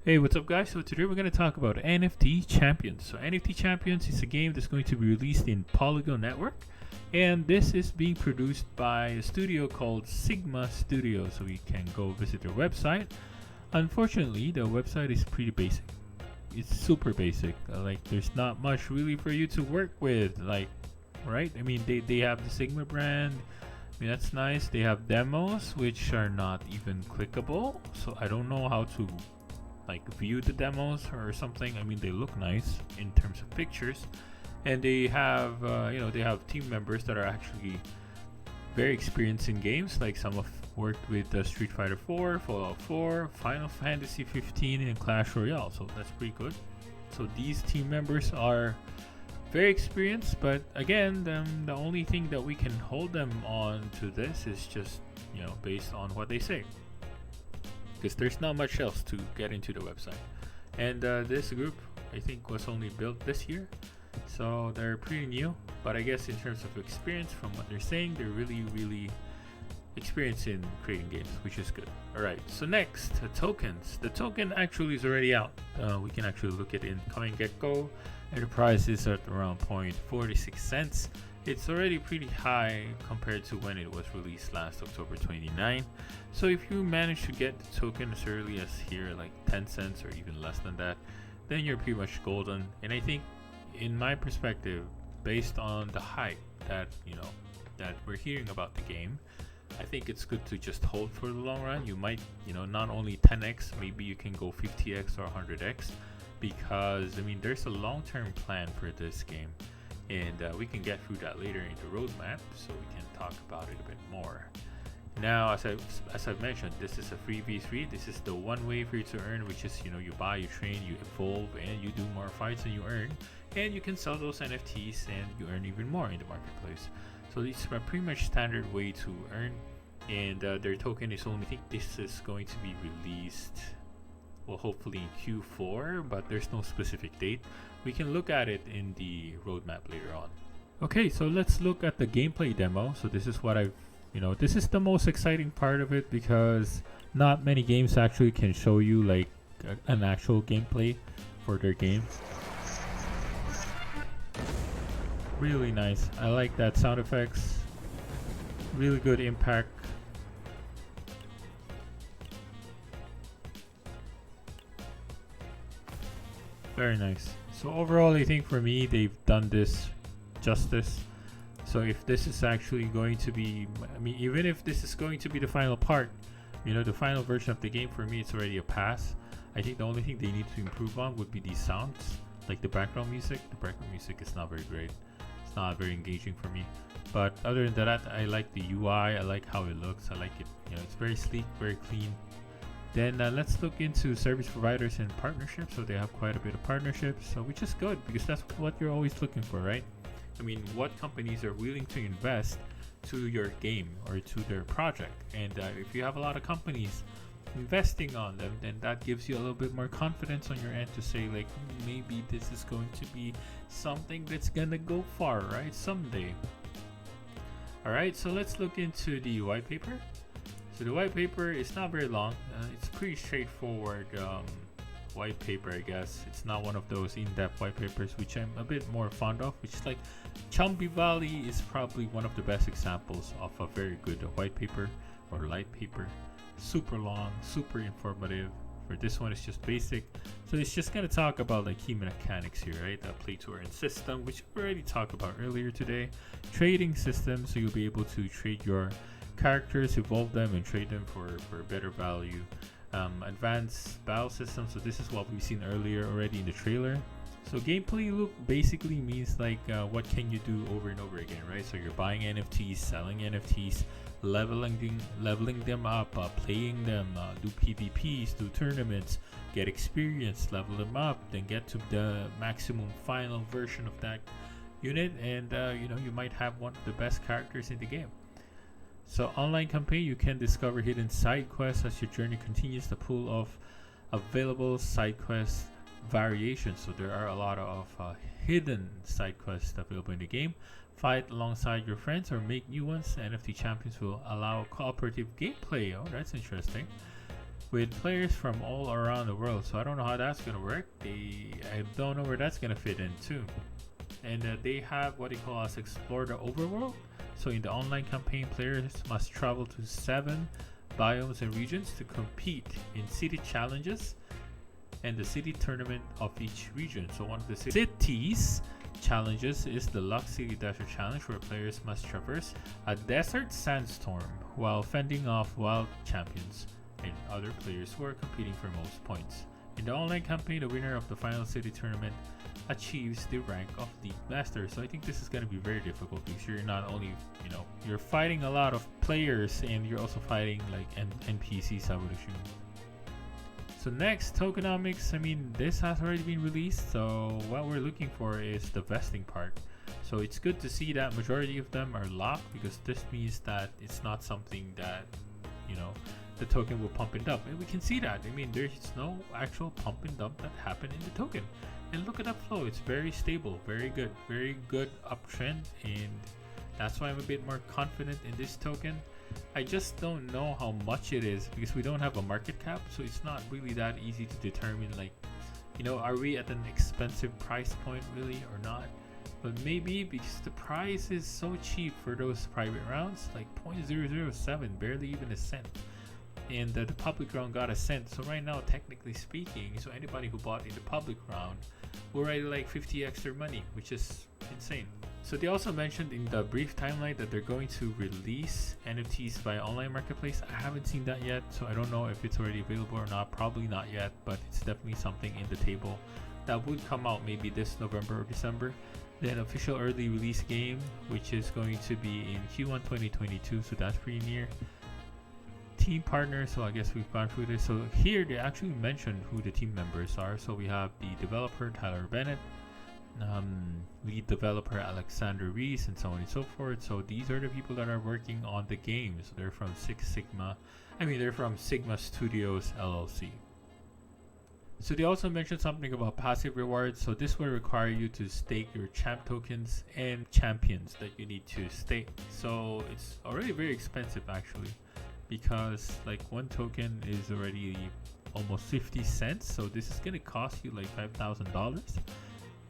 Hey, what's up, guys? So today we're going to talk about NFT Champions. So NFT Champions is a game that's going to be released in Polygon Network, and this is being produced by a studio called Sigma Studio. So you can go visit their website. Unfortunately, the website is pretty basic. It's super basic. Like there's not much really for you to work with. Like, right? I mean, they have the Sigma brand. I mean, that's nice. They have demos which are not even clickable. So I don't know how to view the demos or something. I mean, they look nice in terms of pictures, and they have they have team members that are actually very experienced in games. Like some have worked with Street Fighter 4, Fallout 4, Final Fantasy 15, and Clash Royale. So that's pretty good. So these team members are very experienced, but again, the only thing that we can hold them on to this is just based on what they say, because there's not much else to get into the website. And this group, I think, was only built this year, so they're pretty new. But I guess in terms of experience, from what they're saying, they're really experienced in creating games, which is good. Alright, so next, tokens. The token actually is already out. We can actually look at it in CoinGecko, and the price is at around 0.46 cents. It's already pretty high compared to when it was released last October 29. So if you manage to get the token as early as here, like 10 cents or even less than that, then you're pretty much golden. And I think, in my perspective, based on the hype that that we're hearing about the game, I think it's good to just hold for the long run. You might not only 10x, maybe you can go 50x or 100x, because I mean there's a long-term plan for this game. And we can get through that later in the roadmap, so we can talk about it a bit more. Now, as I've mentioned, this is a free V3. This is the one way for you to earn, which is you buy, you train, you evolve, and you do more fights and you earn. And you can sell those NFTs and you earn even more in the marketplace. So this is a pretty much standard way to earn. And their token is only, I think this is going to be released, well, hopefully in Q4, but there's no specific date. We can look at it in the roadmap later on. Okay, so let's look at the gameplay demo. So this is what this is the most exciting part of it, because not many games actually can show you like an actual gameplay for their game. Really nice. I like that sound effects. Really good impact. Very nice. So overall, I think for me, they've done this justice. So if this is actually going to be, I mean, even if this is going to be the final part, the final version of the game, for me, it's already a pass. I think the only thing they need to improve on would be these sounds, like the background music. The background music is not very great. It's not very engaging for me. But other than that, I like the UI. I like how it looks. I like it. It's very sleek, very clean. Then let's look into service providers and partnerships. So they have quite a bit of partnerships, so which is good, because that's what you're always looking for, right? I mean, what companies are willing to invest to your game or to their project? And if you have a lot of companies investing on them, then that gives you a little bit more confidence on your end to say like, maybe this is going to be something that's gonna go far, right? Someday. All right, so let's look into the white paper. So the white paper is not very long. It's pretty straightforward white paper, I guess. It's not one of those in-depth white papers, which I'm a bit more fond of, which is like Chumbi Valley is probably one of the best examples of a very good white paper or light paper. Super long, super informative. For this one, it's just basic. So it's just gonna talk about like key mechanics here, right? A play to earn system, which we already talked about earlier today. Trading system, so you'll be able to trade your characters, evolve them, and trade them for better value. Advanced battle system, so this is what we've seen earlier already in the trailer. So gameplay loop basically means like what can you do over and over again, right? So you're buying NFTs, selling NFTs, leveling them up, playing them, do PvPs, do tournaments, get experience, level them up, then get to the maximum final version of that unit, and you might have one of the best characters in the game. So online campaign, you can discover hidden side quests as your journey continues. The pool of available side quest variations. So there are a lot of hidden side quests available in the game. Fight alongside your friends or make new ones. NFT Champions will allow cooperative gameplay. Oh, that's interesting. with players from all around the world. So I don't know how that's gonna work. I don't know where that's gonna fit in too. And they have what they call as explore the overworld. So in the online campaign, players must travel to 7 biomes and regions to compete in city challenges and the city tournament of each region. So one of the cities challenges is the Luck City Desert Challenge, where players must traverse a desert sandstorm while fending off wild champions and other players who are competing for most points. In the online campaign, the winner of the final city tournament achieves the rank of League Master. So I think this is going to be very difficult because you're not only, you're fighting a lot of players and you're also fighting like NPCs, I would assume. So next, tokenomics. I mean, this has already been released, so what we're looking for is the vesting part. So it's good to see that majority of them are locked, because this means that it's not something that, the token will pump and dump. And we can see that. I mean, there's no actual pump and dump that happened in the token. And look at that flow. It's very stable, very good uptrend. And that's why I'm a bit more confident in this token. I just don't know how much it is, because we don't have a market cap, so it's not really that easy to determine, like, are we at an expensive price point really or not. But maybe because the price is so cheap for those private rounds, like 0.007, barely even a cent, and the public round got a cent. So right now, technically speaking, so anybody who bought in the public round will already like 50 extra money, which is insane. So they also mentioned in the brief timeline that they're going to release NFTs via online marketplace. I haven't seen that yet, so I don't know if it's already available or not. Probably not yet, but it's definitely something in the table that would come out maybe this November or December. Then official early release game, which is going to be in Q1 2022, so that's pretty near. Team partners, so I guess we've gone through this. So here they actually mentioned who the team members are. So we have the developer Tyler Bennett, lead developer Alexander Reese, and so on and so forth. So these are the people that are working on the game. So they're from they're from Sigma Studios LLC. So they also mentioned something about passive rewards. So this will require you to stake your champ tokens and champions that you need to stake. So it's already very expensive actually, because like one token is already almost 50 cents. So this is gonna cost you like $5,000.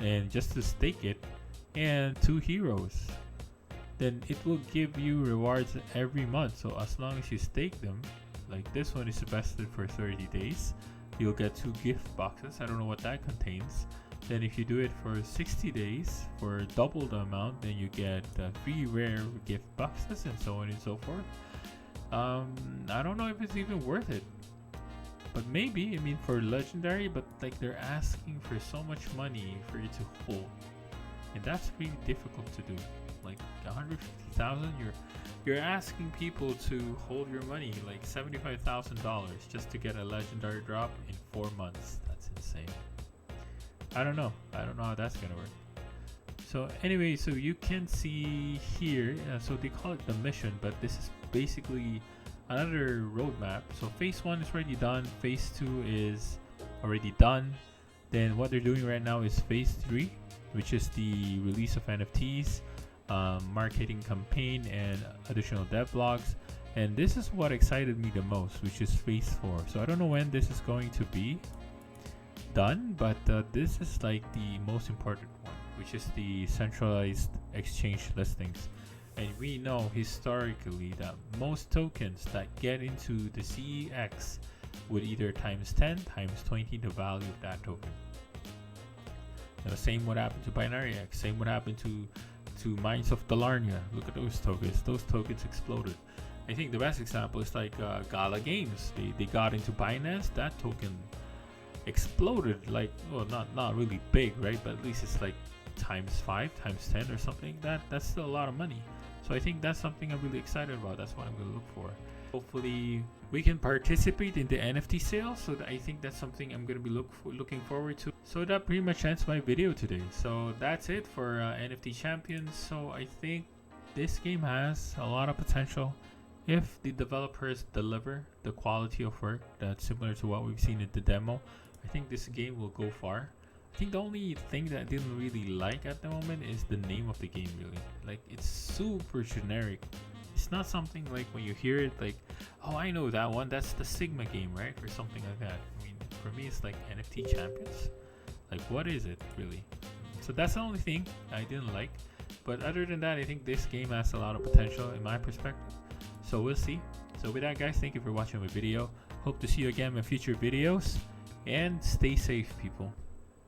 And just to stake it, and 2 heroes, then it will give you rewards every month. So as long as you stake them, like this one is vested for 30 days, you'll get 2 gift boxes. I don't know what that contains. Then if you do it for 60 days for double the amount, then you get 3 rare gift boxes, and so on and so forth. I don't know if it's even worth it, but maybe, I mean, for legendary, but like they're asking for so much money for you to hold, and that's really difficult to do. Like 150,000, you're asking people to hold your money, like $75,000 just to get a legendary drop in 4 months. That's insane. I don't know how that's gonna work. So anyway, so you can see here, so they call it the mission, but this is basically another roadmap. So phase 1 is already done, phase 2 is already done. Then what they're doing right now is phase 3, which is the release of NFTs, marketing campaign, and additional devlogs. And this is what excited me the most, which is phase 4. So I don't know when this is going to be done, but this is like the most important one, which is the centralized exchange listings. And we know historically that most tokens that get into the CEX would either times 10, times 20 the value of that token. And the same would happen to Binary X, same would happen to Mines of Dalarnia. Look at those tokens. Those tokens exploded. I think the best example is like Gala Games. They got into Binance. That token exploded, like, well, not really big, right? But at least it's like times 5, times 10 or something. That's still a lot of money. So I think that's something I'm really excited about. That's what I'm going to look for. Hopefully we can participate in the NFT sale. So I think that's something I'm going to be looking forward to. So that pretty much ends my video today. So that's it for NFT Champions. So I think this game has a lot of potential if the developers deliver the quality of work that's similar to what we've seen in the demo. I think this game will go far. I think the only thing that I didn't really like at the moment is the name of the game, really. Like, it's super generic. It's not something like when you hear it, like, oh, I know that one. That's the Sigma game, right? Or something like that. I mean, for me, it's like NFT Champions. Like, what is it really? So that's the only thing I didn't like. But other than that, I think this game has a lot of potential in my perspective. So we'll see. So with that, guys, thank you for watching my video. Hope to see you again in future videos. And stay safe, people.